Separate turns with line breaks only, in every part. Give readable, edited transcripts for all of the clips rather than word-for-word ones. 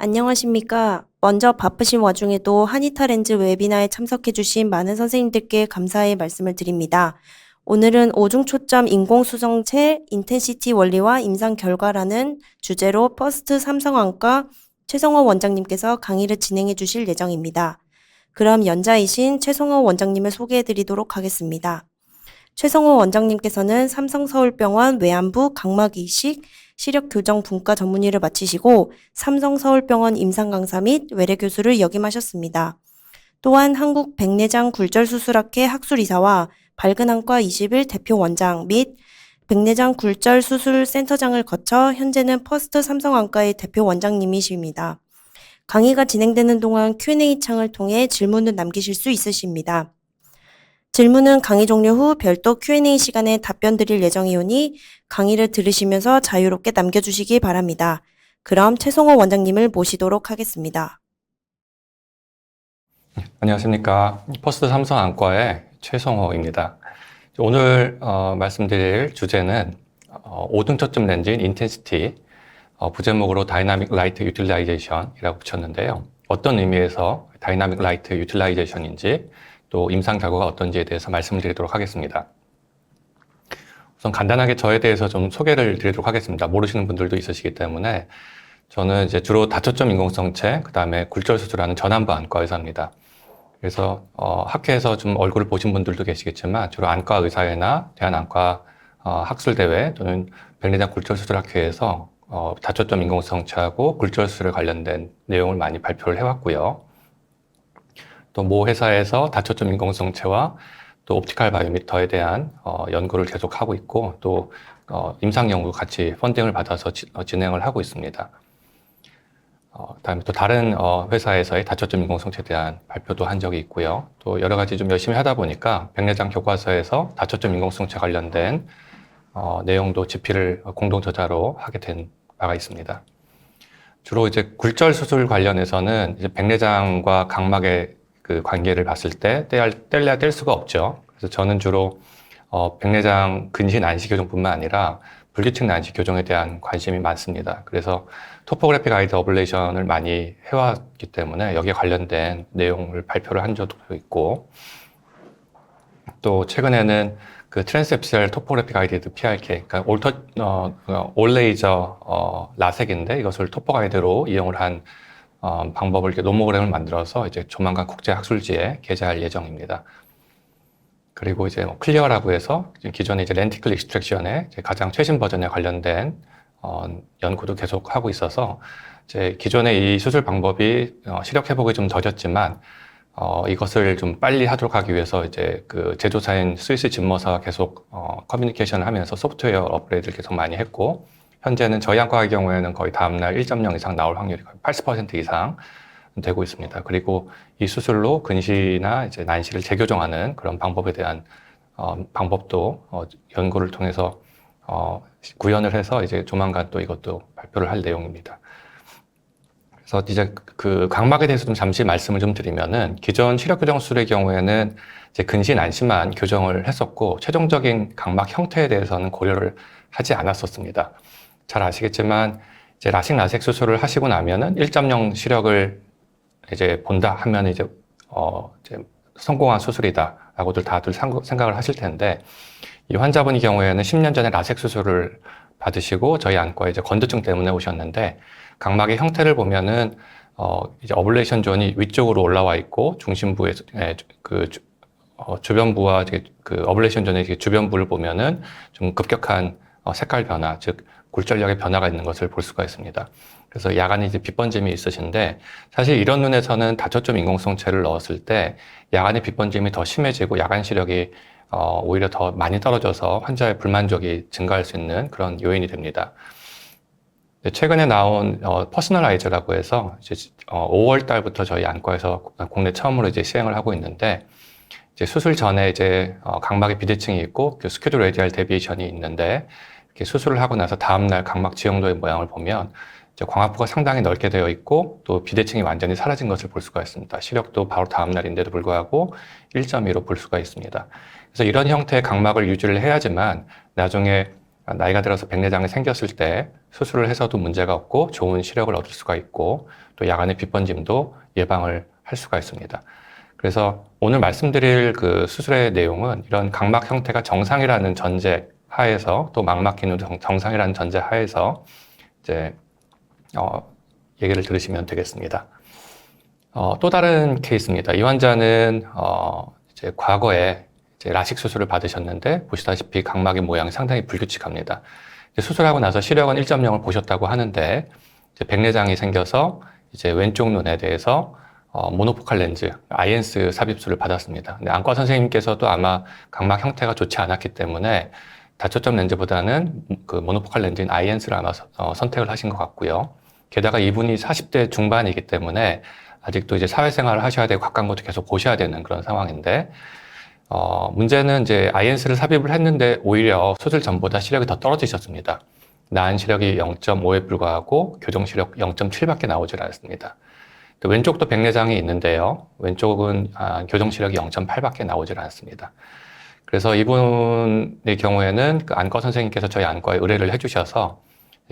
안녕하십니까. 먼저 바쁘신 와중에도 한의타렌즈 웨비나에 참석해주신 많은 선생님들께 감사의 말씀을 드립니다. 오늘은 오중초점 인공수정체 인텐시티 원리와 임상 결과라는 주제로 퍼스트 삼성안과 최성호 원장님께서 강의를 진행해 주실 예정입니다. 그럼 연자이신 최성호 원장님을 소개해 드리도록 하겠습니다. 최성호 원장님께서는 삼성서울병원 외안부 각막이식 시력교정 분과 전문의를 마치시고 삼성서울병원 임상강사 및 외래교수를 역임하셨습니다. 또한 한국 백내장 굴절수술학회 학술이사와 발근안과 21 대표 원장 및 백내장 굴절 수술 센터장을 거쳐 현재는 퍼스트 삼성안과의 대표 원장님이십니다. 강의가 진행되는 동안 Q&A 창을 통해 질문을 남기실 수 있으십니다. 질문은 강의 종료 후 별도 Q&A 시간에 답변 드릴 예정이오니 강의를 들으시면서 자유롭게 남겨주시기 바랍니다. 그럼 최성호 원장님을 모시도록 하겠습니다.
안녕하십니까. 퍼스트 삼성안과의 최성호입니다. 오늘 말씀드릴 주제는 오등초점 렌즈인 인텐시티, 부제목으로 다이나믹 라이트 유틸라이제이션이라고 붙였는데요. 어떤 의미에서 다이나믹 라이트 유틸라이제이션인지 또 임상 결과가 어떤지에 대해서 말씀을 드리도록 하겠습니다. 우선 간단하게 저에 대해서 좀 소개를 드리도록 하겠습니다. 모르시는 분들도 있으시기 때문에 저는 이제 주로 다초점 인공성체, 그 다음에 굴절 수술하는 전안부 안과 의사입니다. 그래서 학회에서 좀 얼굴을 보신 분들도 계시겠지만 주로 안과 의사회나 대한안과 학술대회 또는 백내장 굴절수술학회에서 다초점 인공성체하고 굴절수술에 관련된 내용을 많이 발표를 해왔고요. 또 모 회사에서 다초점 인공성체와 또 옵티컬 바이오미터에 대한 연구를 계속하고 있고 또 임상 연구 같이 펀딩을 받아서 진행을 하고 있습니다. 다음에 또 다른 회사에서의 다초점 인공성체에 대한 발표도 한 적이 있고요. 또 여러 가지 좀 열심히 하다 보니까 백내장 교과서에서 다초점 인공성체 관련된 내용도 집필을 공동 저자로 하게 된 바가 있습니다. 주로 이제 굴절 수술 관련해서는 이제 백내장과 각막의 그 관계를 봤을 때 뗄래야 뗄 수가 없죠. 그래서 저는 주로 백내장 근시 난시 교정뿐만 아니라 불규칙 난시 교정에 대한 관심이 많습니다. 그래서 토포그래픽 가이드 어블레이션을 많이 해왔기 때문에 여기에 관련된 내용을 발표를 한 적도 있고, 또 최근에는 그 트랜스엡시얼 토포그래픽 가이드 PRK, 그러니까 올레이저 라섹인데 이것을 토포 가이드로 이용을 한 방법을 이렇게 노모그램을 만들어서 이제 조만간 국제 학술지에 게재할 예정입니다. 그리고 이제 클리어라고 해서 기존의 이제 렌티클 익스트랙션의 가장 최신 버전에 관련된 연구도 계속 하고 있어서 이제 기존의 이 수술 방법이 시력 회복이 좀 더뎠지만 이것을 좀 빨리 하도록 하기 위해서 이제 그 제조사인 스위스 진머사와 계속 커뮤니케이션을 하면서 소프트웨어 업그레이드를 계속 많이 했고, 현재는 저희 안과의 경우에는 거의 다음날 1.0 이상 나올 확률이 거의 80% 이상 되고 있습니다. 그리고 이 수술로 근시나 이제 난시를 재교정하는 그런 방법에 대한 방법도 연구를 통해서 구현을 해서 이제 조만간 또 이것도 발표를 할 내용입니다. 그래서 이제 그 각막에 대해서 좀 잠시 말씀을 좀 드리면은, 기존 시력교정 수술의 경우에는 이제 근시 난시만 교정을 했었고 최종적인 각막 형태에 대해서는 고려를 하지 않았었습니다. 잘 아시겠지만 이제 라식 라섹 수술을 하시고 나면은 1.0 시력을 이제 본다 하면 이제 성공한 수술이다라고들 다들 생각을 하실 텐데, 이 환자분의 경우에는 10년 전에 라섹 수술을 받으시고 저희 안과에 이제 건조증 때문에 오셨는데, 각막의 형태를 보면은 이제 어블레이션 존이 위쪽으로 올라와 있고 중심부에 주변부와 그 어블레이션 존의 주변부를 보면은 좀 급격한 색깔 변화, 즉 굴절력의 변화가 있는 것을 볼 수가 있습니다. 그래서 야간에 이제 빛번짐이 있으신데, 사실 이런 눈에서는 다초점 인공성체를 넣었을 때 야간에 빛번짐이 더 심해지고 야간 시력이 오히려 더 많이 떨어져서 환자의 불만족이 증가할 수 있는 그런 요인이 됩니다. 최근에 나온 퍼스널아이즈라고 해서 이제 5월 달부터 저희 안과에서 국내 처음으로 이제 시행을 하고 있는데, 이제 수술 전에 이제 각막에 비대칭이 있고 그 스큐드 레디알 데비에이션이 있는데, 이렇게 수술을 하고 나서 다음날 각막 지형도의 모양을 보면 이제 광합부가 상당히 넓게 되어 있고 또 비대칭이 완전히 사라진 것을 볼 수가 있습니다. 시력도 바로 다음날인데도 불구하고 1.2로 볼 수가 있습니다. 그래서 이런 형태의 각막을 유지를 해야지만 나중에 나이가 들어서 백내장이 생겼을 때 수술을 해서도 문제가 없고 좋은 시력을 얻을 수가 있고 또 야간의 빛번짐도 예방을 할 수가 있습니다. 그래서 오늘 말씀드릴 그 수술의 내용은 이런 각막 형태가 정상이라는 전제 하에서 또 망막 기능도 정상이라는 전제 하에서 이제 얘기를 들으시면 되겠습니다. 또 다른 케이스입니다. 이 환자는 이제 과거에 이제 라식 수술을 받으셨는데 보시다시피 각막의 모양이 상당히 불규칙합니다. 수술하고 나서 시력은 1.0을 보셨다고 하는데 이제 백내장이 생겨서 이제 왼쪽 눈에 대해서 모노포칼 렌즈, 아이엔스 삽입술을 받았습니다. 근데 안과 선생님께서도 아마 각막 형태가 좋지 않았기 때문에 다초점 렌즈보다는 그 모노포칼 렌즈인 아이엔스를 아마 선택을 하신 것 같고요. 게다가 이분이 40대 중반이기 때문에 아직도 이제 사회생활을 하셔야 되고 가까운 것도 계속 보셔야 되는 그런 상황인데 문제는 이제 아이엔스를 삽입을 했는데 오히려 수술 전보다 시력이 더 떨어지셨습니다. 나은 시력이 0.5에 불과하고 교정 시력 0.7밖에 나오질 않습니다. 왼쪽도 백내장이 있는데요. 왼쪽은 교정 시력이 0.8밖에 나오질 않습니다. 그래서 이분의 경우에는 그 안과 선생님께서 저희 안과에 의뢰를 해주셔서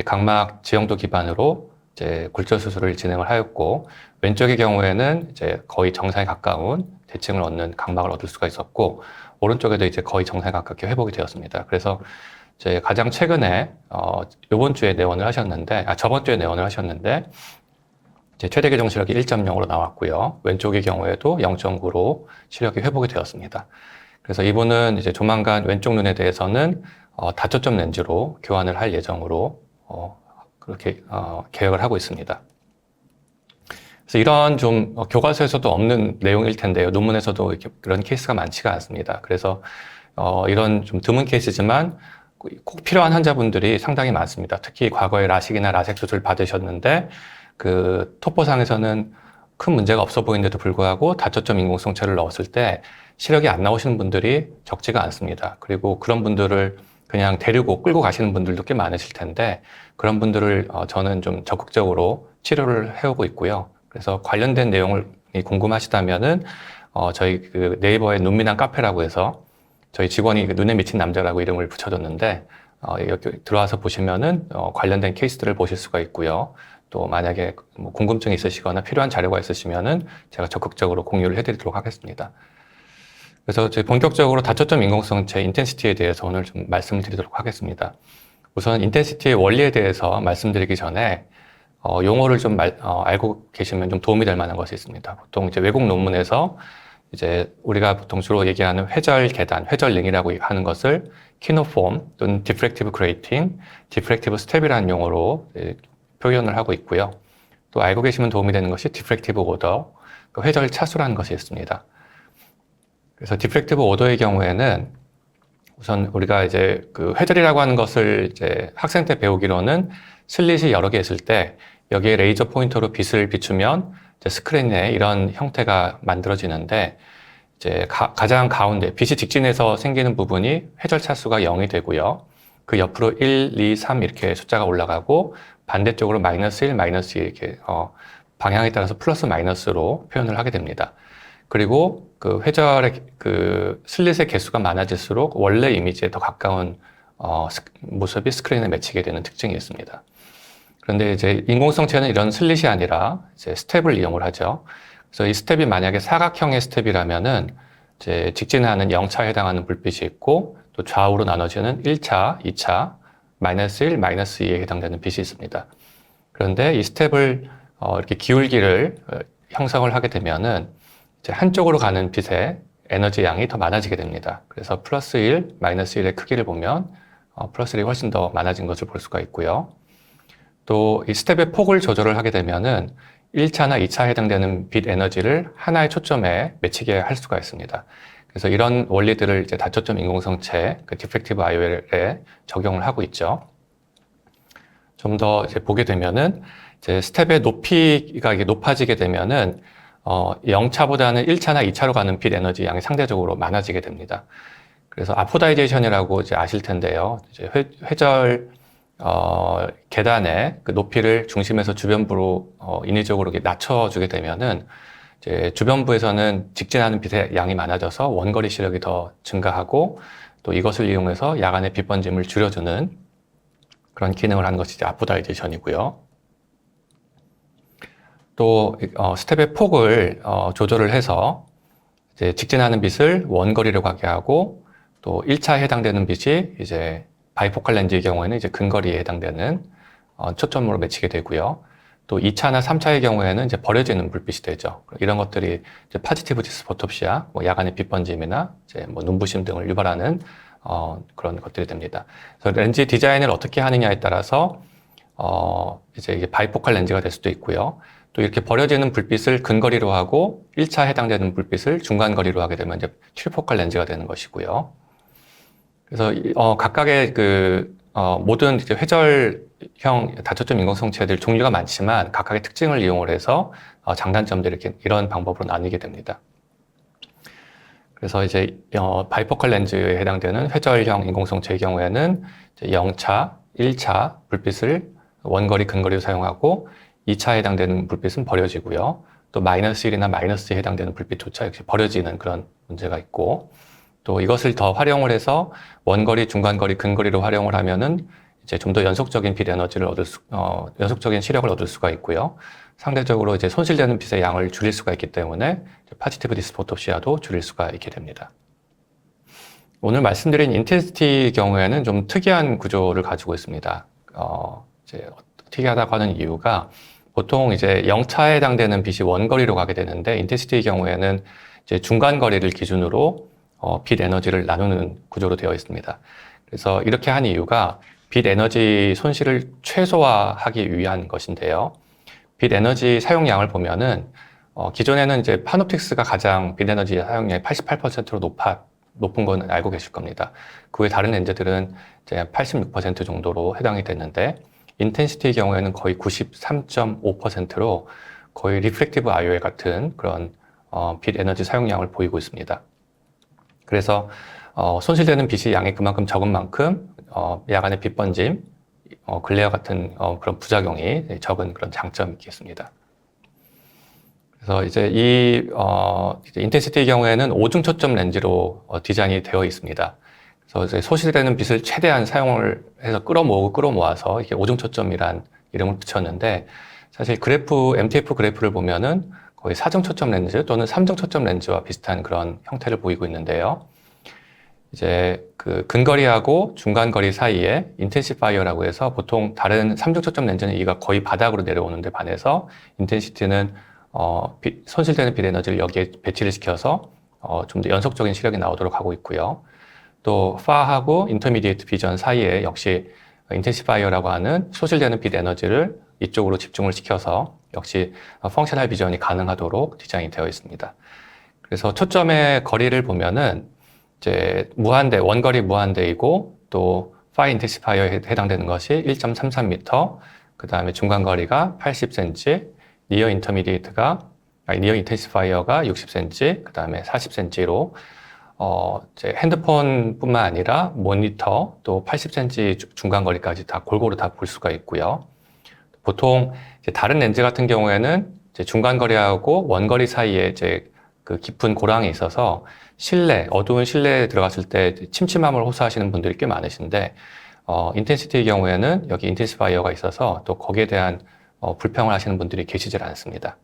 각막 지형도 기반으로 이제 골절 수술을 진행을 하였고 왼쪽의 경우에는 이제 거의 정상에 가까운 대칭을 얻는 각막을 얻을 수가 있었고 오른쪽에도 이제 거의 정상에 가깝게 회복이 되었습니다. 그래서 이제 가장 최근에 이번 주에 내원을 하셨는데 저번 주에 내원을 하셨는데 이제 최대 교정 시력이 1.0으로 나왔고요. 왼쪽의 경우에도 0.9로 시력이 회복이 되었습니다. 그래서 이분은 이제 조만간 왼쪽 눈에 대해서는 다초점 렌즈로 교환을 할 예정으로 그렇게 계획을 하고 있습니다. 그래서 이런 좀 교과서에서도 없는 내용일 텐데요. 논문에서도 이렇게 그런 케이스가 많지가 않습니다. 그래서 이런 좀 드문 케이스지만 꼭 필요한 환자분들이 상당히 많습니다. 특히 과거에 라식이나 라섹 수술 받으셨는데 그 토포상에서는 큰 문제가 없어 보이는데도 불구하고 다초점 인공성체를 넣었을 때 시력이 안 나오시는 분들이 적지가 않습니다. 그리고 그런 분들을 그냥 데리고 끌고 가시는 분들도 꽤 많으실 텐데 그런 분들을 저는 좀 적극적으로 치료를 해오고 있고요. 그래서 관련된 내용을 궁금하시다면은 저희 그 네이버에 눈미남 카페라고 해서 저희 직원이 그 눈에 미친 남자라고 이름을 붙여줬는데 여기 들어와서 보시면은 관련된 케이스들을 보실 수가 있고요. 또 만약에 뭐 궁금증이 있으시거나 필요한 자료가 있으시면은 제가 적극적으로 공유를 해드리도록 하겠습니다. 그래서 저희 본격적으로 다초점 인공성체 인텐시티에 대해서 오늘 좀 말씀드리도록 하겠습니다. 우선 인텐시티의 원리에 대해서 말씀드리기 전에 용어를 좀 알고 계시면 좀 도움이 될 만한 것이 있습니다. 보통 이제 외국 논문에서 이제 우리가 보통 주로 얘기하는 회절 계단, 회절링이라고 하는 것을 키노폼 또는 디프렉티브 그레이팅, 디프렉티브 스텝이라는 용어로 표현을 하고 있고요. 또 알고 계시면 도움이 되는 것이 디프렉티브 오더, 회절 차수라는 것이 있습니다. 그래서 디프렉티브 오더의 경우에는 우선 우리가 이제 그 회절이라고 하는 것을 이제 학생 때 배우기로는 슬릿이 여러 개 있을 때 여기에 레이저 포인터로 빛을 비추면 이제 스크린에 이런 형태가 만들어지는데 이제 가장 가운데 빛이 직진해서 생기는 부분이 회절 차수가 0이 되고요. 그 옆으로 1, 2, 3 이렇게 숫자가 올라가고 반대쪽으로 마이너스 1, 마이너스 2 이렇게 방향에 따라서 플러스 마이너스로 표현을 하게 됩니다. 그리고 그 회절의 그 슬릿의 개수가 많아질수록 원래 이미지에 더 가까운 모습이 스크린에 맺히게 되는 특징이 있습니다. 그런데 이제 인공성체는 이런 슬릿이 아니라 이제 스텝을 이용을 하죠. 그래서 이 스텝이 만약에 사각형의 스텝이라면은 이제 직진하는 0차에 해당하는 불빛이 있고 또 좌우로 나눠지는 1차, 2차, 마이너스 1, 마이너스 2에 해당되는 빛이 있습니다. 그런데 이 스텝을 이렇게 기울기를 형성을 하게 되면은 이제 한쪽으로 가는 빛의 에너지 양이 더 많아지게 됩니다. 그래서 플러스 1, 마이너스 1의 크기를 보면 플러스 1이 훨씬 더 많아진 것을 볼 수가 있고요. 또 이 스텝의 폭을 조절을 하게 되면은 1차나 2차에 해당되는 빛 에너지를 하나의 초점에 맺히게 할 수가 있습니다. 그래서 이런 원리들을 이제 다초점 인공성체, 그 디프렉티브 IOL에 적용을 하고 있죠. 좀 더 이제 보게 되면은 이제 스텝의 높이가 이게 높아지게 되면은 0차보다는 1차나 2차로 가는 빛 에너지 양이 상대적으로 많아지게 됩니다. 그래서 아포다이제이션이라고 이제 아실 텐데요. 이제 회절 계단의 그 높이를 중심에서 주변부로 인위적으로 이렇게 낮춰주게 되면은 이제 주변부에서는 직진하는 빛의 양이 많아져서 원거리 시력이 더 증가하고 또 이것을 이용해서 야간의 빛번짐을 줄여주는 그런 기능을 하는 것이 이제 아포다이제이션이고요. 또 스텝의 폭을 조절을 해서 이제 직진하는 빛을 원거리로 가게 하고, 또 1차에 해당되는 빛이 이제 바이포칼 렌즈의 경우에는 이제 근거리에 해당되는 초점으로 맺히게 되고요. 또 2차나 3차의 경우에는 이제 버려지는 불빛이 되죠. 이런 것들이 이제 파지티브 디스포톱시아, 뭐 야간의 빛 번짐이나 이제 뭐 눈부심 등을 유발하는 그런 것들이 됩니다. 그래서 렌즈 디자인을 어떻게 하느냐에 따라서 이제 이게 바이포칼 렌즈가 될 수도 있고요. 또 이렇게 버려지는 불빛을 근거리로 하고 1차 해당되는 불빛을 중간거리로 하게 되면 이제 트리포칼 렌즈가 되는 것이고요. 그래서 각각의 모든 이제 회절형 다초점 인공성체들 종류가 많지만 각각의 특징을 이용을 해서 장단점들을 이런 방법으로 나뉘게 됩니다. 그래서 이제 바이포칼 렌즈에 해당되는 회절형 인공성체의 경우에는 이제 0차, 1차 불빛을 원거리, 근거리로 사용하고 2차에 해당되는 불빛은 버려지고요. 또 마이너스 1이나 마이너스 2에 해당되는 불빛조차 역시 버려지는 그런 문제가 있고, 또 이것을 더 활용을 해서 원거리, 중간거리, 근거리로 활용을 하면은 이제 좀 더 연속적인 빛 에너지를 연속적인 시력을 얻을 수가 있고요. 상대적으로 이제 손실되는 빛의 양을 줄일 수가 있기 때문에 파지티브 디스포톱시아도 줄일 수가 있게 됩니다. 오늘 말씀드린 인텐시티 경우에는 좀 특이한 구조를 가지고 있습니다. 이제 특이하다고 하는 이유가 보통 이제 0차에 해당되는 빛이 원거리로 가게 되는데 인텐시티의 경우에는 이제 중간거리를 기준으로 빛 에너지를 나누는 구조로 되어 있습니다. 그래서 이렇게 한 이유가 빛 에너지 손실을 최소화하기 위한 것인데요. 빛 에너지 사용량을 보면은 기존에는 이제 파놉틱스가 가장 빛 에너지 사용량이 88%로 높은 건 알고 계실 겁니다. 그 외 다른 렌즈들은 이제 86% 정도로 해당이 됐는데 인텐시티의 경우에는 거의 93.5%로 거의 리프렉티브 IOL 같은 그런 빛 에너지 사용량을 보이고 있습니다. 그래서 손실되는 빛의 양이 그만큼 적은 만큼 야간의 빛 번짐, 글레어 같은 그런 부작용이 적은 그런 장점이 있겠습니다. 그래서 이제 이제 인텐시티의 경우에는 오중 초점 렌즈로 디자인이 되어 있습니다. 그래서 이제 소실되는 빛을 최대한 사용을 해서 끌어모아서 이게 오중 초점이란 이름을 붙였는데, 사실 MTF 그래프를 보면은 거의 4중 초점 렌즈 또는 3중 초점 렌즈와 비슷한 그런 형태를 보이고 있는데요. 이제 그 근거리하고 중간거리 사이에 인텐시파이어라고 해서 보통 다른 3중 초점 렌즈는 이가 거의 바닥으로 내려오는 데 반해서 인텐시티는 손실되는 빛 에너지를 여기에 배치를 시켜서 좀 더 연속적인 시력이 나오도록 하고 있고요. 또 far하고 인터미디에이트 비전 사이에 역시 인텐시파이어라고 하는 소실되는 빛 에너지를 이쪽으로 집중을 시켜서 역시 펑셔널 비전이 가능하도록 디자인이 되어 있습니다. 그래서 초점의 거리를 보면은 이제 원거리 무한대이고, 또 far 인텐시파이어에 해당되는 것이 1.33m, 그 다음에 중간거리가 80cm, 니어 인텐시파이어가 60cm, 그 다음에 40cm로 이제 핸드폰뿐만 아니라 모니터 또 80cm 중간거리까지 다 골고루 다 볼 수가 있고요. 보통 이제 다른 렌즈 같은 경우에는 이제 중간거리하고 원거리 사이에 이제 그 깊은 고랑이 있어서 어두운 실내에 들어갔을 때 침침함을 호소하시는 분들이 꽤 많으신데, 인텐시티의 경우에는 여기 인텐시파이어가 있어서 또 거기에 대한 불평을 하시는 분들이 계시질 않습니다.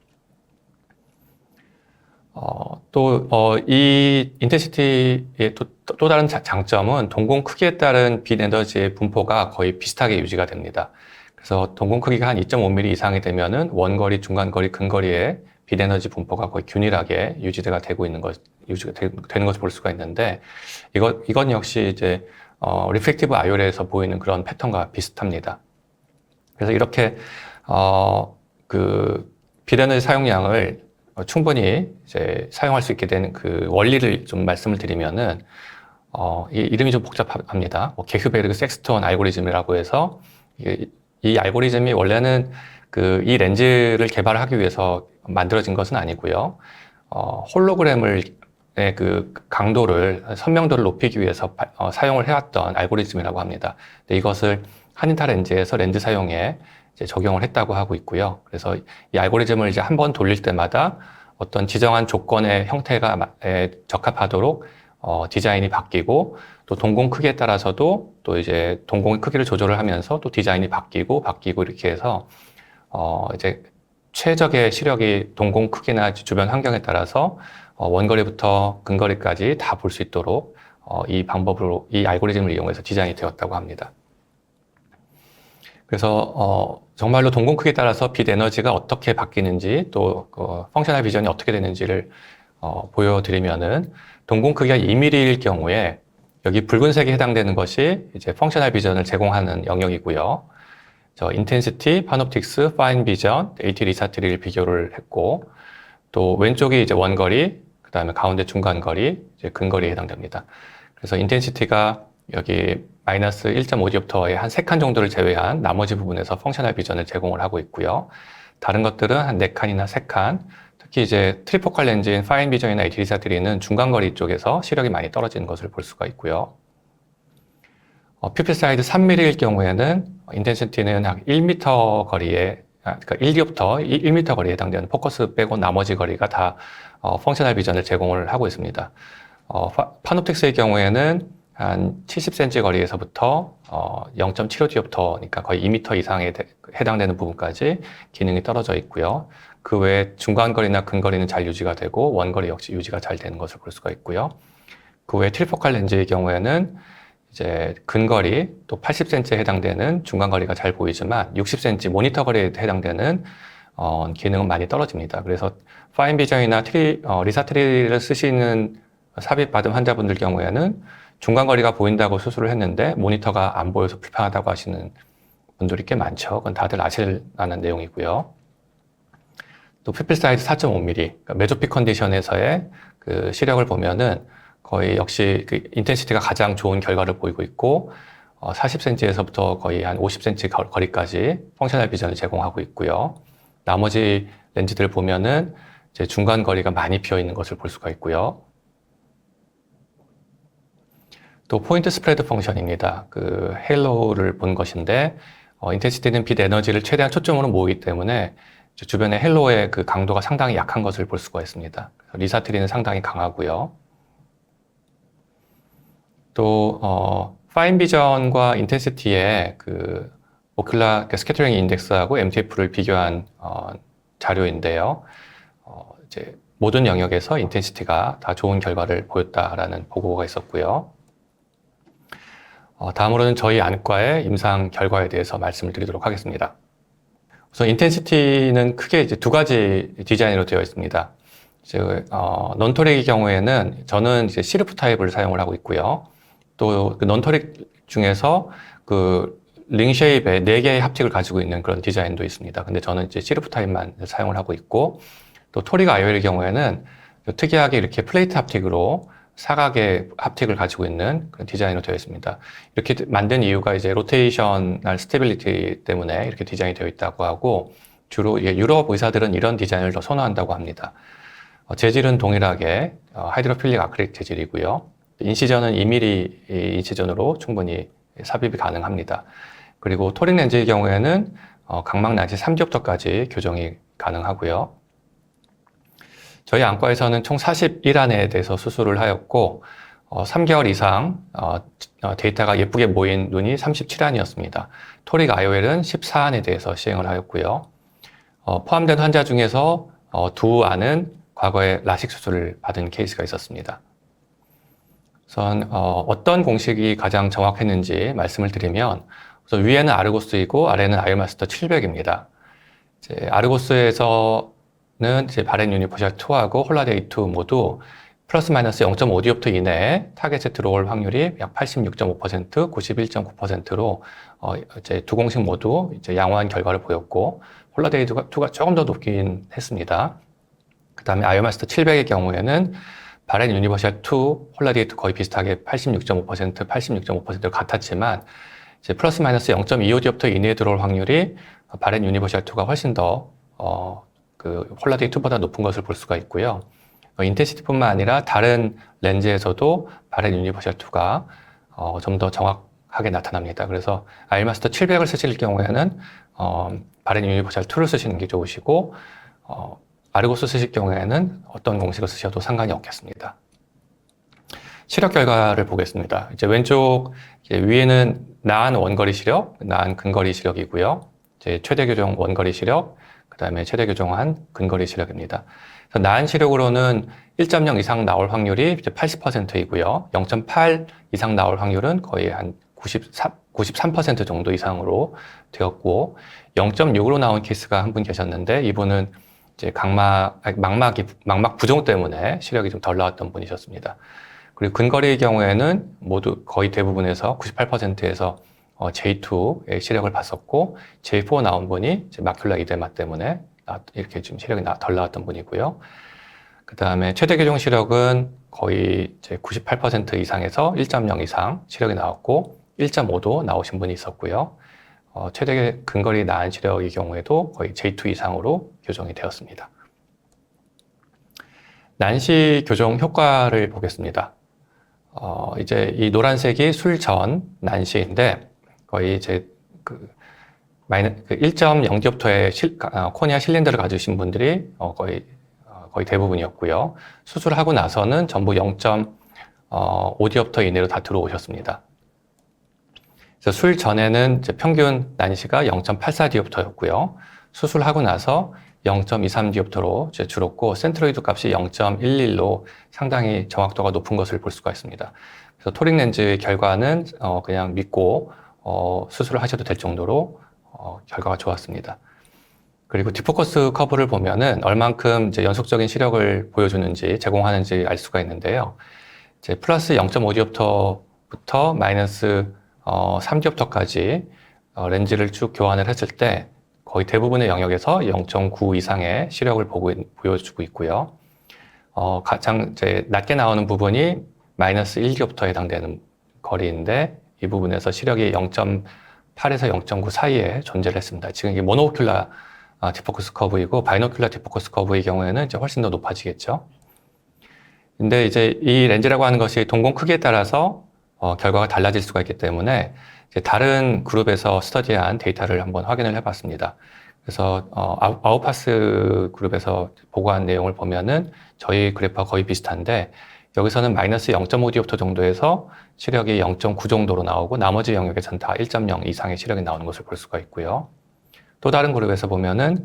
이 인텐시티의 또 다른 장점은 동공 크기에 따른 빛 에너지의 분포가 거의 비슷하게 유지가 됩니다. 그래서 동공 크기가 한 2.5mm 이상이 되면은 원거리, 중간거리, 근거리의 빛 에너지 분포가 거의 균일하게 유지가 되는 것을 볼 수가 있는데, 이건 역시 이제 리프렉티브 IOL에서 보이는 그런 패턴과 비슷합니다. 그래서 이렇게 빛 에너지 사용량을 충분히 이제 사용할 수 있게 되는 그 원리를 좀 말씀을 드리면은, 이 이름이 좀 복잡합니다. 게흐베르그 섹스톤 알고리즘이라고 해서, 이 알고리즘이 원래는 이 렌즈를 개발하기 위해서 만들어진 것은 아니고요. 홀로그램의 그 선명도를 높이기 위해서 사용을 해왔던 알고리즘이라고 합니다. 근데 이것을 한인타 렌즈에서 렌즈 사용에 이제 적용을 했다고 하고 있고요. 그래서 이 알고리즘을 이제 한 번 돌릴 때마다 어떤 지정한 조건의 형태가 적합하도록 디자인이 바뀌고, 또 동공 크기에 따라서도 또 이제 동공의 크기를 조절을 하면서 또 디자인이 바뀌고 이렇게 해서 이제 최적의 시력이 동공 크기나 주변 환경에 따라서 원거리부터 근거리까지 다 볼 수 있도록 이 방법으로 이 알고리즘을 이용해서 디자인이 되었다고 합니다. 그래서 정말로 동공 크기에 따라서 빛 에너지가 어떻게 바뀌는지 또 펑셔널 비전이 어떻게 되는지를 보여드리면은 동공 크기가 2mm일 경우에 여기 붉은색에 해당되는 것이 이제 펑셔널 비전을 제공하는 영역이고요. 인텐시티, 파놉틱스, 파인 비전, AT 리사트리를 비교를 했고 또 왼쪽이 이제 원거리, 그 다음에 가운데 중간거리, 이제 근거리에 해당됩니다. 그래서 인텐시티가 여기 마이너스 1.5디옵터의 한 3칸 정도를 제외한 나머지 부분에서 펑셔널 비전을 제공을 하고 있고요. 다른 것들은 한 4칸이나 3칸, 특히 이제 트리포칼 렌즈인 파인 비전이나 AT 리사트리는 중간거리 쪽에서 시력이 많이 떨어지는 것을 볼 수가 있고요. 퓨필 사이즈 3mm일 경우에는 인텐시티는 약 1m 거리에, 그러니까 1디옵터, 1m 거리에 해당되는 포커스 빼고 나머지 거리가 다 펑셔널 비전을 제공을 하고 있습니다. 파놉틱스의 경우에는 한 70cm 거리에서부터 0.75디옵터, 그러니까 거의 2m 이상에 해당되는 부분까지 기능이 떨어져 있고요. 그 외에 중간거리나 근거리는 잘 유지가 되고 원거리 역시 유지가 잘 되는 것을 볼 수가 있고요. 그 외에 트리포칼 렌즈의 경우에는 이제 근거리 또 80cm에 해당되는 중간거리가 잘 보이지만 60cm 모니터 거리에 해당되는 기능은 많이 떨어집니다. 그래서 파인 비전이나 리사트리를 쓰시는 삽입받은 환자분들 경우에는 중간거리가 보인다고 수술을 했는데 모니터가 안 보여서 불편하다고 하시는 분들이 꽤 많죠. 그건 다들 아실 만한 내용이고요. 또 퓨필 사이즈 4.5mm, 그러니까 메조픽 컨디션에서의 그 시력을 보면은 거의 역시 그 인텐시티가 가장 좋은 결과를 보이고 있고 40cm에서부터 거의 한 50cm 거리까지 펑셔널 비전을 제공하고 있고요. 나머지 렌즈들을 보면은 이제 중간 거리가 많이 비어 있는 것을 볼 수가 있고요. 또 포인트 스프레드 펑션입니다. 그 헬로우를 본 것인데 인텐시티는 빛 에너지를 최대한 초점으로 모으기 때문에 주변의 헬로우의 그 강도가 상당히 약한 것을 볼 수가 있습니다. 리사트리는 상당히 강하고요. 또 파인 비전과 인텐시티의 그 오큘라 스캐터링 인덱스하고 MTF를 비교한 자료인데요. 이제 모든 영역에서 인텐시티가 다 좋은 결과를 보였다라는 보고가 있었고요. 다음으로는 저희 안과의 임상 결과에 대해서 말씀을 드리도록 하겠습니다. 우선 인텐시티는 크게 이제 두 가지 디자인으로 되어 있습니다. 이제 넌토릭의 경우에는 저는 이제 시르프 타입을 사용을 하고 있고요. 또 그 넌토릭 중에서 그 링 쉐입의 4개의 합틱을 가지고 있는 그런 디자인도 있습니다. 근데 저는 이제 시르프 타입만 사용을 하고 있고, 또 토릭 IOL의 경우에는 특이하게 이렇게 플레이트 합틱으로 사각의 합틱을 가지고 있는 그런 디자인으로 되어 있습니다. 이렇게 만든 이유가 이제 로테이셔널 스테빌리티 때문에 이렇게 디자인이 되어 있다고 하고, 주로 유럽 의사들은 이런 디자인을 더 선호한다고 합니다. 재질은 동일하게 하이드로필릭 아크릴 재질이고요. 인시전은 2mm 인시전으로 충분히 삽입이 가능합니다. 그리고 토릭 렌즈의 경우에는 각막 난시 3디옵터까지 교정이 가능하고요. 저희 안과에서는 총 41안에 대해서 수술을 하였고 3개월 이상 데이터가 예쁘게 모인 눈이 37안이었습니다. 토릭 IOL은 14안에 대해서 시행을 하였고요. 포함된 환자 중에서 2안은 과거에 라식 수술을 받은 케이스가 있었습니다. 우선 어떤 공식이 가장 정확했는지 말씀을 드리면, 우선 위에는 아르고스이고 아래는 아이마스터 700입니다. 이제 아르고스에서는 이제 바렌 유니버셜 2하고 홀라데이 2 모두 플러스 마이너스 0.5디옵터 이내에 타겟에 들어올 확률이 약 86.5%, 91.9%로 이제 두 공식 모두 이제 양호한 결과를 보였고, 홀라데이 2가 조금 더 높긴 했습니다. 그 다음에 아이마스터 700의 경우에는 바렌 유니버셜 2, 홀라데이 2 거의 비슷하게 86.5%, 86.5%로 같았지만 이제 플러스 마이너스 0.25디옵터 이내에 들어올 확률이 바렌 유니버셜 2가 훨씬 더 그 홀라데이 2보다 높은 것을 볼 수가 있고요. 인텐시티뿐만 아니라 다른 렌즈에서도 바렌 유니버셜 2가 좀 더 정확하게 나타납니다. 그래서 아이마스터 700을 쓰실 경우에는 바렌 유니버셜 2를 쓰시는 게 좋으시고 아르고스 쓰실 경우에는 어떤 공식을 쓰셔도 상관이 없겠습니다. 시력 결과를 보겠습니다. 이제 왼쪽 위에는 나한 원거리 시력, 나한 근거리 시력이고요. 이제 최대 교정 원거리 시력, 그 다음에 최대 교정한 근거리 시력입니다. 그래서 나한 시력으로는 1.0 이상 나올 확률이 이제 80%이고요. 0.8 이상 나올 확률은 거의 한 93% 정도 이상으로 되었고, 0.6으로 나온 케이스가 한 분 계셨는데, 이분은 이제 망막 부종 때문에 시력이 좀 덜 나왔던 분이셨습니다. 그리고 근거리의 경우에는 모두 거의 대부분에서 98%에서 J2의 시력을 봤었고, J4 나온 분이 이제 마큘라 이데마 때문에 이렇게 좀 시력이 덜 나왔던 분이고요. 그 다음에 최대 교정 시력은 거의 이제 98% 이상에서 1.0 이상 시력이 나왔고, 1.5도 나오신 분이 있었고요. 최대 근거리 나은 시력의 경우에도 거의 J2 이상으로 교정이 되었습니다. 난시 교정 효과를 보겠습니다. 이제 이 노란색이 술 전 난시인데, 거의 이제 1.0디옵터의 코니아 실린더를 가지신 분들이 거의 대부분이었고요. 수술하고 나서는 전부 0.5디옵터 이내로 다 들어오셨습니다. 그래서 술 전에는 이제 평균 난시가 0.84디옵터였고요. 수술하고 나서 0.23디옵터로 이제 줄었고, 센트로이드 값이 0.11로 상당히 정확도가 높은 것을 볼 수가 있습니다. 그래서 토릭 렌즈의 결과는 그냥 믿고 수술을 하셔도 될 정도로 결과가 좋았습니다. 그리고 디포커스 커브를 보면은 얼만큼 이제 연속적인 시력을 보여주는지 제공하는지 알 수가 있는데요. 이제 플러스 0.5디옵터부터 마이너스 3디옵터까지 렌즈를 쭉 교환을 했을 때 거의 대부분의 영역에서 0.9 이상의 시력을 보여주고 있고요. 가장 이제 낮게 나오는 부분이 마이너스 1디옵터에 해당되는 거리인데, 이 부분에서 시력이 0.8에서 0.9 사이에 존재를 했습니다. 지금 이게 모노오큘라 디포커스 커브이고, 바이노큘라 디포커스 커브의 경우에는 이제 훨씬 더 높아지겠죠. 근데 이제 이 렌즈라고 하는 것이 동공 크기에 따라서 결과가 달라질 수가 있기 때문에 이제 다른 그룹에서 스터디한 데이터를 한번 확인을 해봤습니다. 그래서 아웃파스 그룹에서 보고한 내용을 보면은 저희 그래프와 거의 비슷한데, 여기서는 마이너스 0.5디옵터 정도에서 시력이 0.9 정도로 나오고, 나머지 영역에서는 다 1.0 이상의 시력이 나오는 것을 볼 수가 있고요. 또 다른 그룹에서 보면은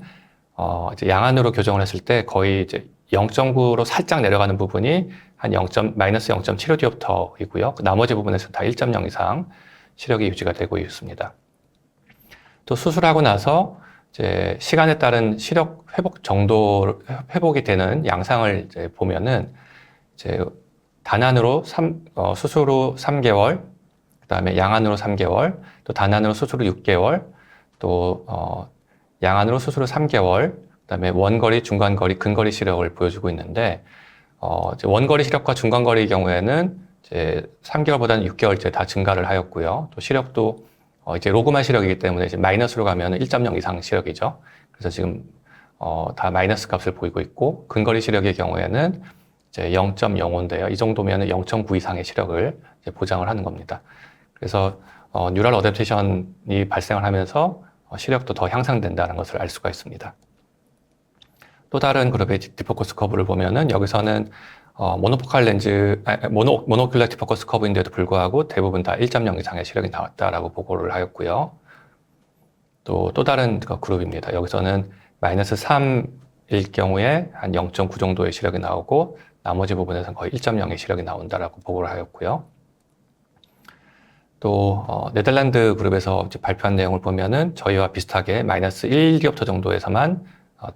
이제 양안으로 교정을 했을 때 거의 이제 0.9로 살짝 내려가는 부분이 한 마이너스 0.75디옵터이고요. 나머지 부분에서 다 1.0 이상 시력이 유지가 되고 있습니다. 또 수술하고 나서 이제 시간에 따른 시력 회복이 되는 양상을 이제 보면은 이제 단안으로 수술 후 3개월, 그 다음에 양안으로 3개월, 또 단안으로 수술 후 6개월, 또 양안으로 수술 후 3개월, 그 다음에 원거리, 중간거리, 근거리 시력을 보여주고 있는데, 이제 원거리 시력과 중간거리의 경우에는 이제 3개월보다는 6개월째 다 증가를 하였고요. 또 시력도 이제 로그만 시력이기 때문에 이제 마이너스로 가면 1.0 이상 시력이죠. 그래서 지금 다 마이너스 값을 보이고 있고, 근거리 시력의 경우에는 이제 0.05인데요. 이 정도면 0.9 이상의 시력을 이제 보장을 하는 겁니다. 그래서 뉴럴 어댑테이션이 발생을 하면서 시력도 더 향상된다는 것을 알 수가 있습니다. 또 다른 그룹의 디포커스 커브를 보면은 여기서는 모노포칼 렌즈, 모노큘라 디포커스 커브인데도 불구하고 대부분 다 1.0 이상의 시력이 나왔다라고 보고를 하였고요. 또 다른 그룹입니다. 여기서는 마이너스 3일 경우에 한 0.9 정도의 시력이 나오고, 나머지 부분에서는 거의 1.0의 시력이 나온다라고 보고를 하였고요. 또 네덜란드 그룹에서 이제 발표한 내용을 보면은 저희와 비슷하게 마이너스 1디옵터 정도에서만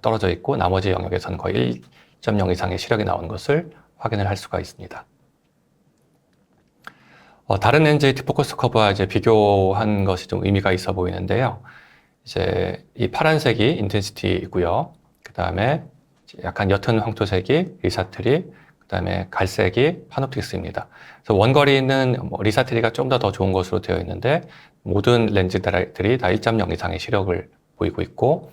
떨어져 있고, 나머지 영역에서는 거의 1.0 이상의 시력이 나온 것을 확인을 할 수가 있습니다. 다른 렌즈의 디포커스 커브와 이제 비교한 것이 좀 의미가 있어 보이는데요. 이제 이 파란색이 인텐시티이고요. 그 다음에 약간 옅은 황토색이 리사트리, 그 다음에 갈색이 파놉틱스입니다. 그래서 원거리는 리사트리가 좀 더 좋은 것으로 되어 있는데, 모든 렌즈들이 다 1.0 이상의 시력을 보이고 있고,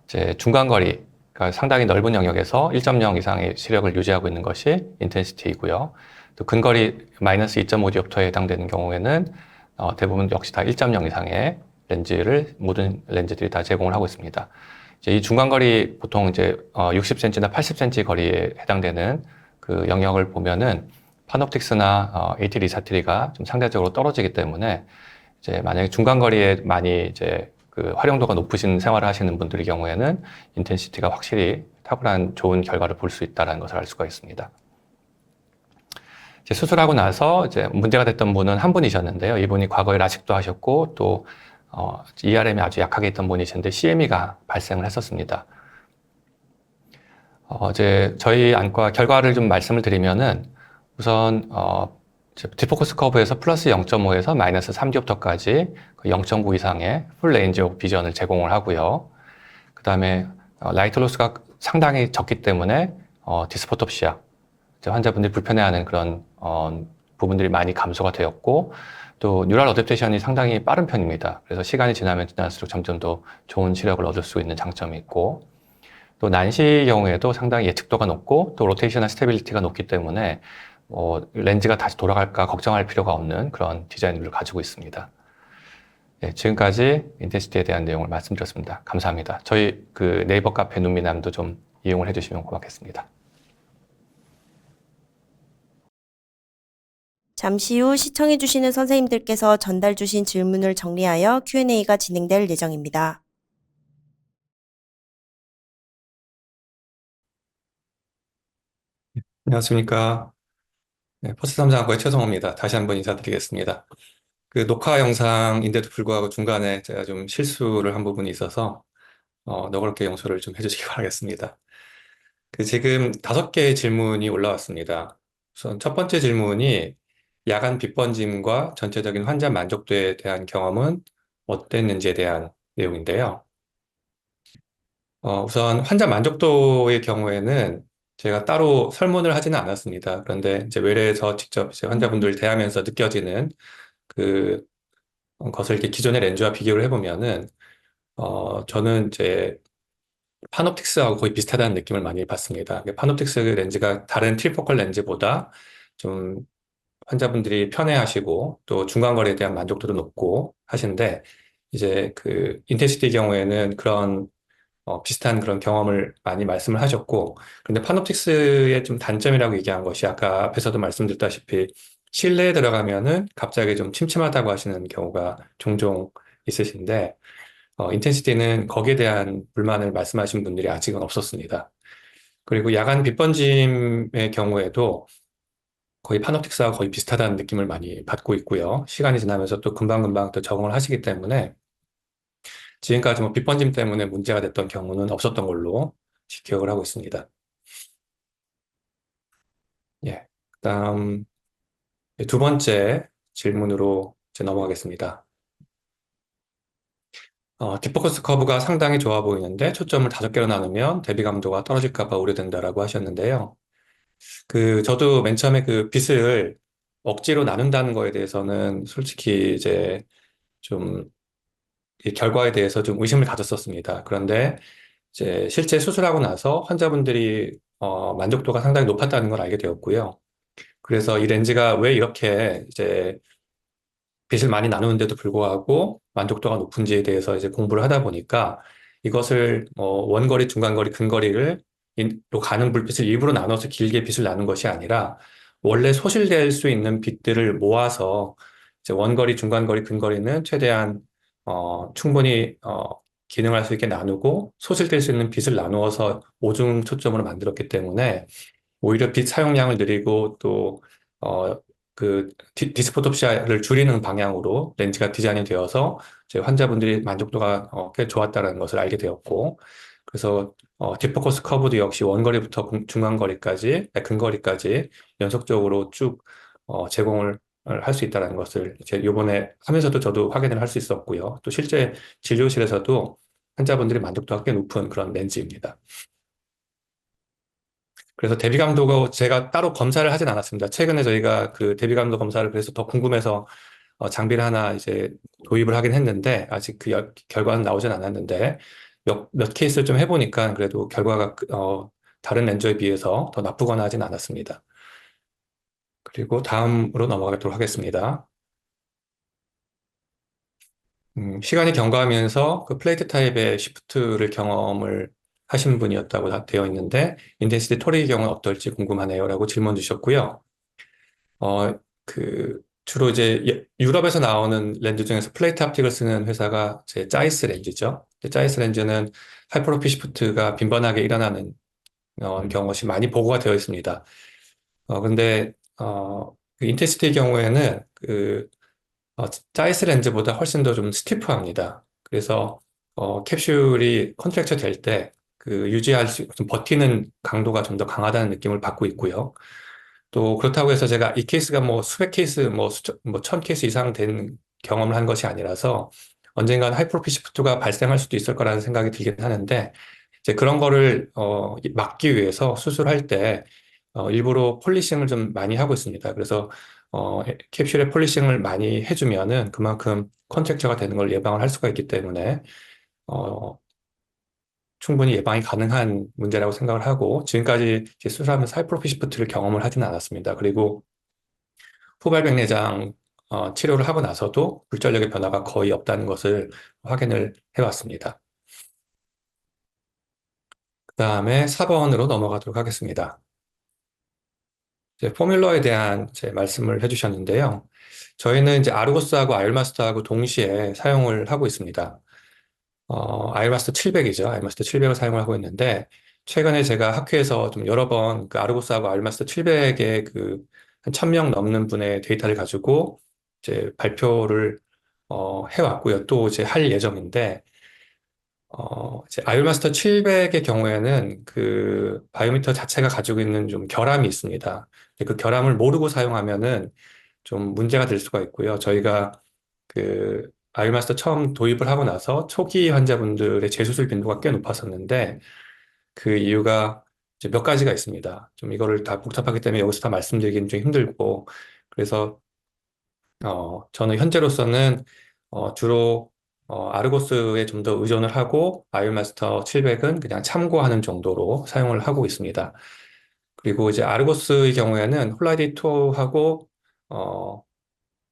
이제 중간거리, 그러니까 상당히 넓은 영역에서 1.0 이상의 시력을 유지하고 있는 것이 인텐시티이고요. 또 근거리 마이너스 2.5디옵터에 해당되는 경우에는 대부분 역시 다 1.0 이상의 모든 렌즈들이 다 제공을 하고 있습니다. 이제 이 중간거리 보통 이제 60cm나 80cm 거리에 해당되는 그 영역을 보면은 파놉틱스나 AT 리사티리가 좀 상대적으로 떨어지기 때문에 이제 만약에 중간거리에 많이 이제 그 활용도가 높으신 생활을 하시는 분들의 경우에는 인텐시티가 확실히 탁월한 좋은 결과를 볼 수 있다는 것을 알 수가 있습니다. 이제 수술하고 나서 이제 문제가 됐던 분은 한 분이셨는데요. 이분이 과거에 라식도 하셨고 또 ERM이 아주 약하게 있던 분이셨는데 CME가 발생을 했었습니다. 이제 저희 안과 결과를 좀 말씀을 드리면은 우선 디포커스 커브에서 플러스 0.5에서 마이너스 3디옵터까지 0.9 이상의 풀 레인지 오브 비전을 제공을 하고요. 그 다음에 라이트 로스가 상당히 적기 때문에 디스포톱시아, 환자분들이 불편해하는 그런 부분들이 많이 감소가 되었고 또 뉴럴 어댑테이션이 상당히 빠른 편입니다. 그래서 시간이 지나면 지날수록 점점 더 좋은 시력을 얻을 수 있는 장점이 있고 또 난시의 경우에도 상당히 예측도가 높고 또 로테이셔널 스테빌리티가 높기 때문에 렌즈가 다시 돌아갈까 걱정할 필요가 없는 그런 디자인을 가지고 있습니다. 네, 지금까지 인텐시티에 대한 내용을 말씀드렸습니다. 감사합니다. 저희 그 네이버 카페 눈미남도 좀 이용을 해주시면 고맙겠습니다.
잠시 후 시청해주시는 선생님들께서 전달 주신 질문을 정리하여 Q&A가 진행될 예정입니다.
안녕하십니까. 네, 포스 3장학과의 최성호입니다. 다시 한번 인사드리겠습니다. 그 녹화 영상인데도 불구하고 중간에 제가 좀 실수를 한 부분이 있어서 너그럽게 용서를 좀 해주시기 바라겠습니다. 그 지금 5개의 질문이 올라왔습니다. 우선 첫 번째 질문이 야간 빛번짐과 전체적인 환자 만족도에 대한 경험은 어땠는지에 대한 내용인데요. 우선 환자 만족도의 경우에는 제가 따로 설문을 하지는 않았습니다. 그런데 이제 외래에서 직접 이제 환자분들을 대하면서 느껴지는 그 것을 이렇게 기존의 렌즈와 비교를 해보면은, 저는 이제 파놉틱스하고 거의 비슷하다는 느낌을 많이 받습니다. 파놉틱스 렌즈가 다른 트리포컬 렌즈보다 좀 환자분들이 편해하시고 또 중간거리에 대한 만족도도 높고 하시는데, 이제 그 인텐시티 경우에는 그런 비슷한 그런 경험을 많이 말씀을 하셨고, 근데 파놉틱스의 좀 단점이라고 얘기한 것이 아까 앞에서도 말씀드렸다시피 실내에 들어가면은 갑자기 좀 침침하다고 하시는 경우가 종종 있으신데, 인텐시티는 거기에 대한 불만을 말씀하신 분들이 아직은 없었습니다. 그리고 야간 빛번짐의 경우에도 거의 파놉틱스와 거의 비슷하다는 느낌을 많이 받고 있고요. 시간이 지나면서 또 금방금방 또 적응을 하시기 때문에 지금까지 뭐 빛번짐 때문에 문제가 됐던 경우는 없었던 걸로 기억을 하고 있습니다. 예. 그다음 두 번째 질문으로 이제 넘어가겠습니다. 디포커스 커브가 상당히 좋아 보이는데 초점을 5개로 나누면 대비 감도가 떨어질까 봐 우려된다라고 하셨는데요. 저도 맨 처음에 그 빛을 억지로 나눈다는 거에 대해서는 솔직히 이제 좀 이 결과에 대해서 좀 의심을 가졌었습니다. 그런데 이제 실제 수술하고 나서 환자분들이 만족도가 상당히 높았다는 걸 알게 되었고요. 그래서 이 렌즈가 왜 이렇게 이제 빛을 많이 나누는데도 불구하고 만족도가 높은지에 대해서 이제 공부를 하다 보니까 이것을 원거리, 중간거리, 근거리를 로 가는 불빛을 일부러 나눠서 길게 빛을 나눈 것이 아니라 원래 소실될 수 있는 빛들을 모아서 이제 원거리, 중간거리, 근거리는 최대한 충분히 기능할 수 있게 나누고 소실될 수 있는 빛을 나누어서 오중 초점으로 만들었기 때문에 오히려 빛 사용량을 늘리고 또 디스포톱시아를 줄이는 방향으로 렌즈가 디자인이 되어서 제 환자분들이 만족도가 꽤 좋았다는 것을 알게 되었고, 그래서 디포커스 커브도 역시 원거리부터 중간거리까지, 근거리까지 연속적으로 쭉 제공을 할 수 있다는 것을 이제 이번에 하면서도 저도 확인을 할 수 있었고요. 또 실제 진료실에서도 환자분들이 만족도가 꽤 높은 그런 렌즈입니다. 그래서 대비감도 제가 따로 검사를 하진 않았습니다. 최근에 저희가 그 대비감도 검사를 그래서 더 궁금해서 장비를 하나 이제 도입을 하긴 했는데 아직 그 결과는 나오진 않았는데 몇 케이스를 좀 해보니까 그래도 결과가 다른 렌즈에 비해서 더 나쁘거나 하진 않았습니다. 그리고 다음으로 넘어가도록 하겠습니다. 시간이 경과하면서 그 플레이트 타입의 시프트를 경험을 하신 분이었다고 되어 있는데 인텐시티 토릭의 경우는 어떨지 궁금하네요 라고 질문 주셨고요. 주로 이제 유럽에서 나오는 렌즈 중에서 플레이트 합틱을 쓰는 회사가 제 짜이스 렌즈죠. 짜이스 렌즈는 하이퍼로피 시프트가 빈번하게 일어나는 경것이 많이 보고가 되어 있습니다. 근데 그 인텐시티의 경우에는 짜이스 렌즈보다 훨씬 더 좀 스티프합니다. 그래서 캡슐이 컨트랙처 될 때 그 유지할 좀 버티는 강도가 좀 더 강하다는 느낌을 받고 있고요. 또 그렇다고 해서 제가 이 케이스가 뭐 수백 케이스, 천 케이스 이상 된 경험을 한 것이 아니라서 언젠간 하이프로피 시프트가 발생할 수도 있을 거라는 생각이 들긴 하는데 이제 그런 거를 막기 위해서 수술할 때 일부러 폴리싱을 좀 많이 하고 있습니다. 그래서 캡슐에 폴리싱을 많이 해주면은 그만큼 컨트랙처가 되는 걸 예방을 할 수가 있기 때문에 어, 충분히 예방이 가능한 문제라고 생각을 하고 지금까지 이제 수술하면서 하이프로피 시프트를 경험을 하지는 않았습니다. 그리고 후발백내장 치료를 하고 나서도 굴절력의 변화가 거의 없다는 것을 확인을 해왔습니다. 그 다음에 4번으로 넘어가도록 하겠습니다. 이제 포뮬러에 대한 제 말씀을 해주셨는데요. 저희는 이제 아르고스하고 아율마스터하고 동시에 사용을 하고 있습니다. 아율마스터 700이죠. 아율마스터 700을 사용을 하고 있는데, 최근에 제가 학회에서 좀 여러 번 그 아르고스하고 아율마스터 700의 한 1000명 넘는 분의 데이터를 가지고 이제 발표를 해왔고요. 또 이제 할 예정인데, 이제 아율마스터 700의 경우에는 그 바이오미터 자체가 가지고 있는 좀 결함이 있습니다. 그 결함을 모르고 사용하면은 좀 문제가 될 수가 있고요. 저희가 그 아이마스터 처음 도입을 하고 나서 초기 환자분들의 재수술 빈도가 꽤 높았었는데 그 이유가 이제 몇 가지가 있습니다. 좀 이거를 다 복잡하기 때문에 여기서 다 말씀드리기는 좀 힘들고 그래서 저는 현재로서는 주로 아르고스에 좀 더 의존을 하고 아이마스터 700은 그냥 참고하는 정도로 사용을 하고 있습니다. 그리고 이제 아르고스의 경우에는 홀라이데이 투어하고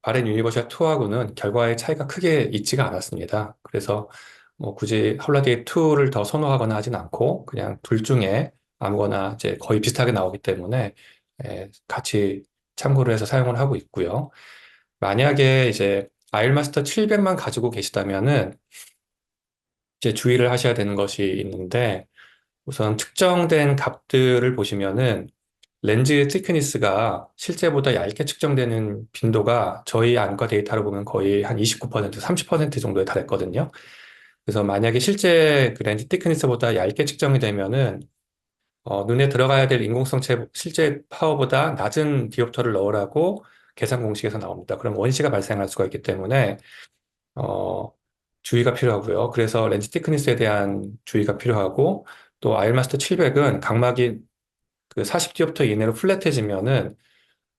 바렌 유니버셜 투어하고는 결과의 차이가 크게 있지가 않았습니다. 그래서 뭐 굳이 홀라데이 2를 더 선호하거나 하진 않고 그냥 둘 중에 아무거나 이제 거의 비슷하게 나오기 때문에 같이 참고를 해서 사용을 하고 있고요. 만약에 이제 아일마스터 700만 가지고 계시다면은 이제 주의를 하셔야 되는 것이 있는데 우선 특정된 값들을 보시면은 렌즈 티크니스가 실제보다 얇게 측정되는 빈도가 저희 안과 데이터로 보면 거의 한 29%, 30% 정도에 달했거든요. 그래서 만약에 실제 그 렌즈 티크니스보다 얇게 측정이 되면은 눈에 들어가야 될 인공성체 실제 파워보다 낮은 디옵터를 넣으라고 계산 공식에서 나옵니다. 그럼 원시가 발생할 수가 있기 때문에 어, 주의가 필요하고요. 그래서 렌즈 티크니스에 대한 주의가 필요하고 또 아일마스터 700은 각막이 그 40디옵터 이내로 플랫해지면은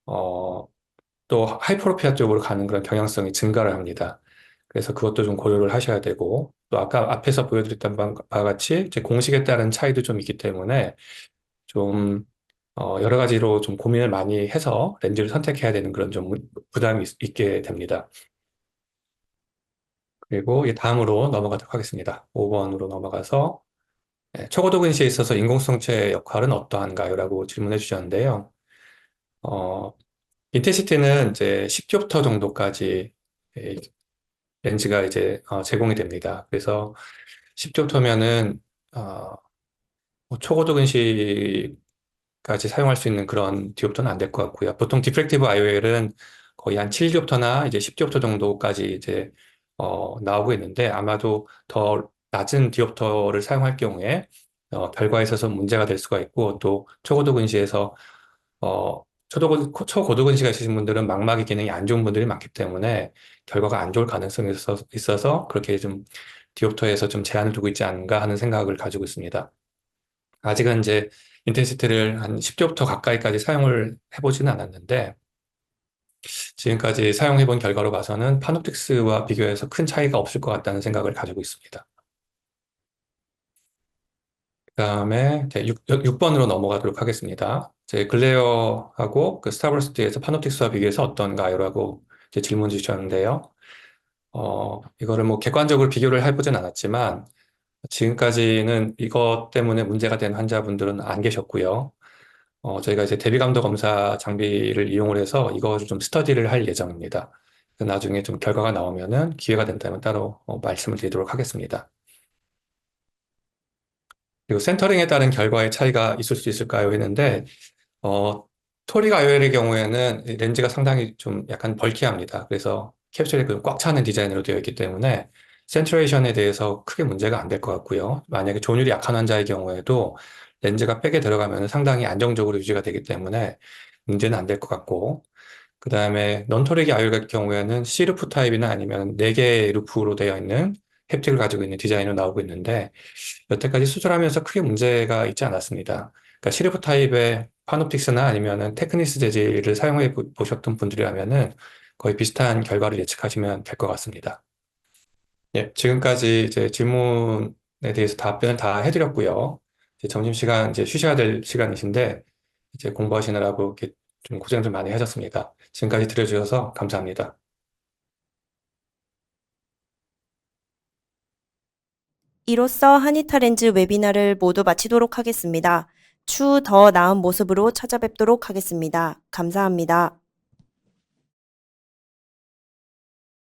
어, 또 하이퍼로피아 쪽으로 가는 그런 경향성이 증가를 합니다. 그래서 그것도 좀 고려를 하셔야 되고 또 아까 앞에서 보여드렸던 바와 같이 이제 공식에 따른 차이도 좀 있기 때문에 좀 여러 가지로 좀 고민을 많이 해서 렌즈를 선택해야 되는 그런 좀 부담이 있게 됩니다. 그리고 이 다음으로 넘어가도록 하겠습니다. 5번으로 넘어가서 초고도 근시에 있어서 인공성체 역할은 어떠한가요? 라고 질문해 주셨는데요. 어, 인텐시티는 이제 10디옵터 정도까지 렌즈가 이제 제공이 됩니다. 그래서 10디옵터면은 초고도 근시까지 사용할 수 있는 그런 디옵터는 안 될 것 같고요. 보통 디프렉티브 IOL은 거의 한 7디옵터나 이제 10디옵터 정도까지 이제 나오고 있는데 아마도 더 낮은 디옵터를 사용할 경우에 결과에 있어서 문제가 될 수가 있고 또 초고도 근시에서 초고도 근시가 있으신 분들은 망막의 기능이 안 좋은 분들이 많기 때문에 결과가 안 좋을 가능성이 있어서 그렇게 좀 디옵터에서 좀 제한을 두고 있지 않은가 하는 생각을 가지고 있습니다. 아직은 이제 인텐시티를 한 10디옵터 가까이까지 사용을 해보지는 않았는데 지금까지 사용해본 결과로 봐서는 파노픽스와 비교해서 큰 차이가 없을 것 같다는 생각을 가지고 있습니다. 그다음에 6번으로 넘어가도록 하겠습니다. 제 글레어하고 그 스타버스트에서 파노틱스와 비교해서 어떤가요?라고 이제 질문 주셨는데요. 이거를 뭐 객관적으로 비교를 해보진 않았지만 지금까지는 이것 때문에 문제가 된 환자분들은 안 계셨고요. 저희가 이제 대비감도 검사 장비를 이용을 해서 이거를 좀 스터디를 할 예정입니다. 나중에 좀 결과가 나오면은 기회가 된다면 따로 말씀을 드리도록 하겠습니다. 그리고 센터링에 따른 결과의 차이가 있을 수 있을까요? 했는데, 어, 토릭 IOL의 경우에는 이 렌즈가 상당히 좀 약간 벌키합니다. 그래서 캡슐이 꽉 차는 디자인으로 되어 있기 때문에 센트레이션에 대해서 크게 문제가 안 될 것 같고요. 만약에 조율이 약한 환자의 경우에도 렌즈가 백에 들어가면 상당히 안정적으로 유지가 되기 때문에 문제는 안 될 것 같고, 그 다음에 넌토릭 IOL 같은 경우에는 C루프 타입이나 아니면 4개의 루프로 되어 있는 햅틱을 가지고 있는 디자인으로 나오고 있는데, 여태까지 수술하면서 크게 문제가 있지 않았습니다. 그러니까 시리프 타입의 파노픽스나 아니면은 테크니스 재질을 사용해 보셨던 분들이라면은 거의 비슷한 결과를 예측하시면 될 것 같습니다. 예, 지금까지 이제 질문에 대해서 답변을 다 해드렸고요. 이제 점심시간 이제 쉬셔야 될 시간이신데 이제 공부하시느라고 이렇게 좀 고생 좀 많이 하셨습니다. 지금까지 들어주셔서 감사합니다.
이로써 한의탈렌즈 웨비나를 모두 마치도록 하겠습니다. 추후 더 나은 모습으로 찾아뵙도록 하겠습니다. 감사합니다.